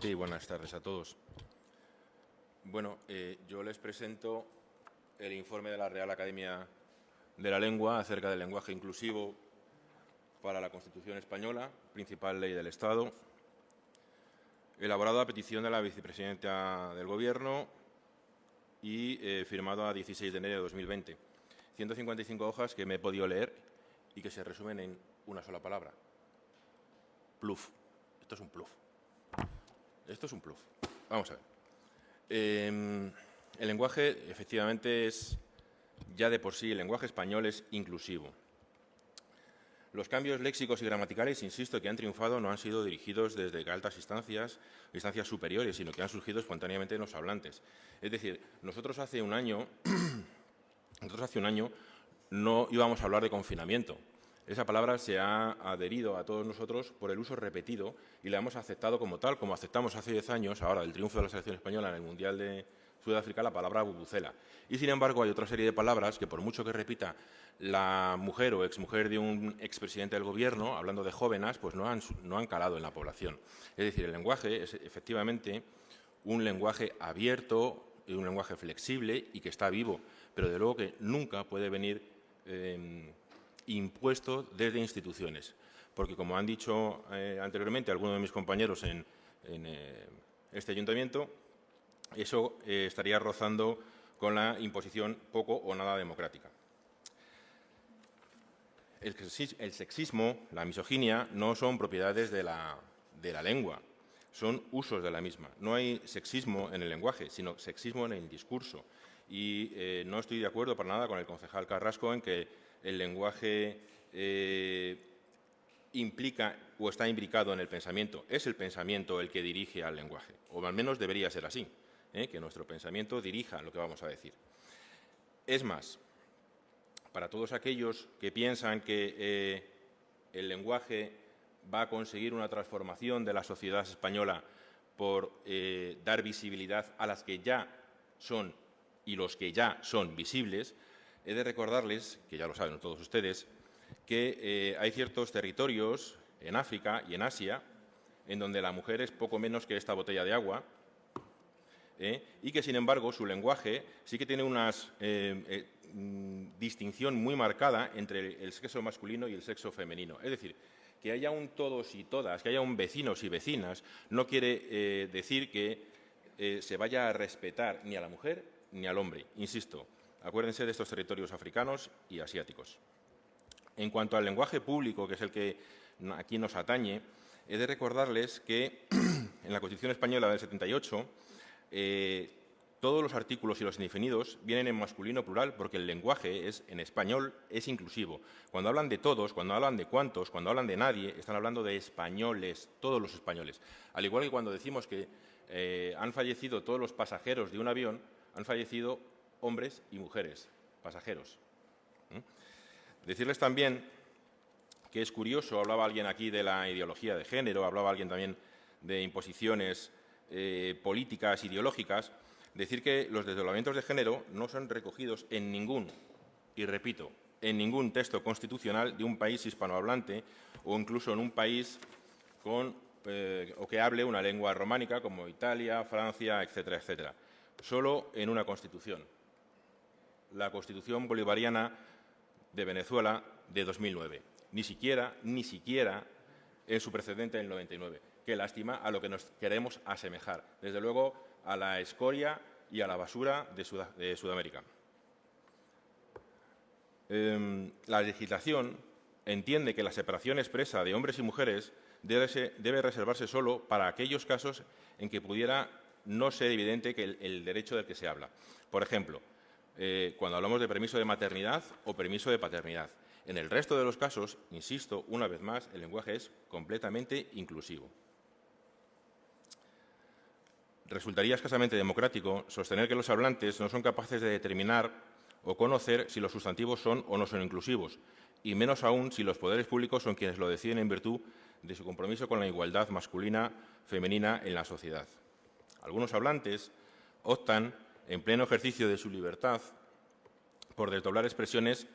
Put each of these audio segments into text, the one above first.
presidente, y buenas tardes a todos. Bueno, yo les presento el informe de la Real Academia de la Lengua acerca del lenguaje inclusivo para la Constitución española, principal ley del Estado, elaborado a petición de la vicepresidenta del Gobierno y firmado a 16 de enero de 2020. 155 hojas que me he podido leer y que se resumen en una sola palabra. Pluf. Esto es un pluf. Esto es un pluf. Vamos a ver. El lenguaje, efectivamente, es ya de por sí, el lenguaje español es inclusivo. Los cambios léxicos y gramaticales, insisto, que han triunfado no han sido dirigidos desde altas instancias superiores, sino que han surgido espontáneamente en los hablantes. Es decir, nosotros hace un año no íbamos a hablar de confinamiento. Esa palabra se ha adherido a todos nosotros por el uso repetido y la hemos aceptado como tal, como aceptamos hace 10 años, ahora, el triunfo de la selección española en el Mundial de Sudáfrica, la palabra bubucela. Y, sin embargo, hay otra serie de palabras que, por mucho que repita la mujer o exmujer de un expresidente del Gobierno, hablando de jóvenes, pues no han calado en la población. Es decir, el lenguaje es, efectivamente, un lenguaje abierto, un lenguaje flexible y que está vivo, pero, de luego, que nunca puede venir impuesto desde instituciones. Porque, como han dicho anteriormente algunos de mis compañeros en este ayuntamiento, eso estaría rozando con la imposición poco o nada democrática. El sexismo, la misoginia, no son propiedades de la lengua, son usos de la misma. No hay sexismo en el lenguaje, sino sexismo en el discurso. Y no estoy de acuerdo para nada con el concejal Carrasco en que el lenguaje implica o está imbricado en el pensamiento. Es el pensamiento el que dirige al lenguaje, o al menos debería ser así, que nuestro pensamiento dirija lo que vamos a decir. Es más, para todos aquellos que piensan que el lenguaje va a conseguir una transformación de la sociedad española por dar visibilidad a las que ya son y los que ya son visibles, he de recordarles, que ya lo saben todos ustedes, que hay ciertos territorios en África y en Asia en donde la mujer es poco menos que esta botella de agua y que, sin embargo, su lenguaje sí que tiene una distinción muy marcada entre el sexo masculino y el sexo femenino. Es decir, que haya un todos y todas, que haya un vecinos y vecinas, no quiere decir que se vaya a respetar ni a la mujer ni al hombre. Insisto, acuérdense de estos territorios africanos y asiáticos. En cuanto al lenguaje público, que es el que aquí nos atañe, he de recordarles que en la Constitución española del 78 todos los artículos y los indefinidos vienen en masculino plural porque el lenguaje en español es inclusivo. Cuando hablan de todos, cuando hablan de cuantos, cuando hablan de nadie, están hablando de españoles, todos los españoles. Al igual que cuando decimos que han fallecido todos los pasajeros de un avión, han fallecido hombres y mujeres, pasajeros. Decirles también que es curioso, hablaba alguien aquí de la ideología de género, hablaba alguien también de imposiciones políticas, ideológicas, decir que los desdoblamientos de género no son recogidos en ningún, y repito, en ningún texto constitucional de un país hispanohablante o incluso en un país o que hable una lengua románica como Italia, Francia, etcétera, etcétera. Solo en una Constitución, la Constitución bolivariana de Venezuela de 2009. Ni siquiera en su precedente del 99. Qué lástima a lo que nos queremos asemejar. Desde luego, a la escoria y a la basura de Sudamérica. La legislación entiende que la separación expresa de hombres y mujeres debe reservarse solo para aquellos casos en que pudiera no ser evidente que el derecho del que se habla. Por ejemplo, cuando hablamos de permiso de maternidad o permiso de paternidad. En el resto de los casos, insisto, una vez más, el lenguaje es completamente inclusivo. Resultaría escasamente democrático sostener que los hablantes no son capaces de determinar o conocer si los sustantivos son o no son inclusivos, y menos aún si los poderes públicos son quienes lo deciden en virtud de su compromiso con la igualdad masculina-femenina en la sociedad. Algunos hablantes optan, en pleno ejercicio de su libertad, por desdoblar expresiones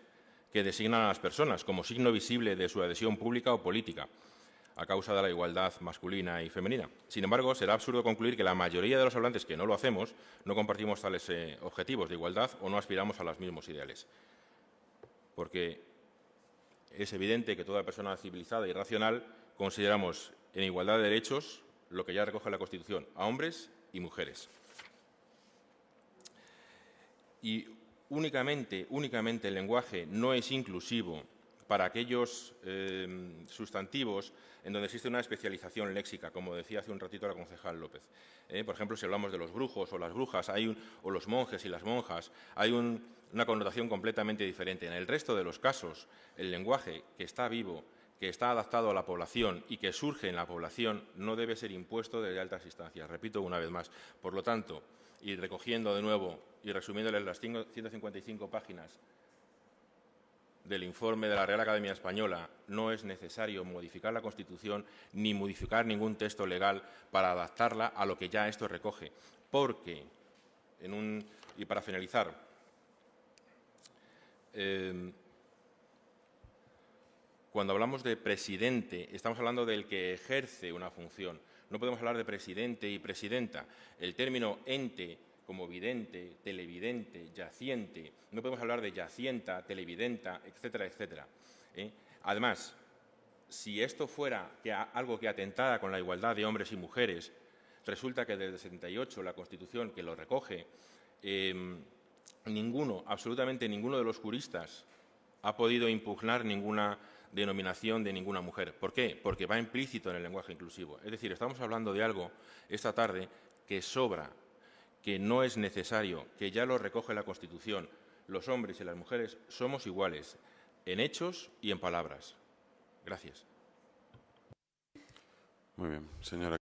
que designan a las personas como signo visible de su adhesión pública o política. a causa de la igualdad masculina y femenina. Sin embargo, será absurdo concluir que la mayoría de los hablantes que no lo hacemos no compartimos tales objetivos de igualdad o no aspiramos a los mismos ideales. Porque es evidente que toda persona civilizada y racional consideramos en igualdad de derechos lo que ya recoge la Constitución, a hombres y mujeres. Y únicamente el lenguaje no es inclusivo para aquellos sustantivos en donde existe una especialización léxica, como decía hace un ratito la concejal López. Por ejemplo, si hablamos de los brujos o las brujas, o los monjes y las monjas, hay una connotación completamente diferente. En el resto de los casos, el lenguaje que está vivo, que está adaptado a la población y que surge en la población, no debe ser impuesto desde altas instancias. Repito una vez más. Por lo tanto, y recogiendo de nuevo y resumiéndoles las 155 páginas del informe de la Real Academia Española, no es necesario modificar la Constitución ni modificar ningún texto legal para adaptarla a lo que ya esto recoge. Porque, y para finalizar, cuando hablamos de presidente, estamos hablando del que ejerce una función. No podemos hablar de presidente y presidenta. El término ente, como vidente, televidente, yaciente, no podemos hablar de yacienta, televidenta, etcétera, etcétera. Además, si esto fuera algo que atentara con la igualdad de hombres y mujeres, resulta que desde el 78, la Constitución que lo recoge, absolutamente ninguno de los juristas ha podido impugnar ninguna denominación de ninguna mujer. ¿Por qué? Porque va implícito en el lenguaje inclusivo. Es decir, estamos hablando de algo esta tarde que sobra, que no es necesario, que ya lo recoge la Constitución. Los hombres y las mujeres somos iguales en hechos y en palabras. Gracias. Muy bien, señora.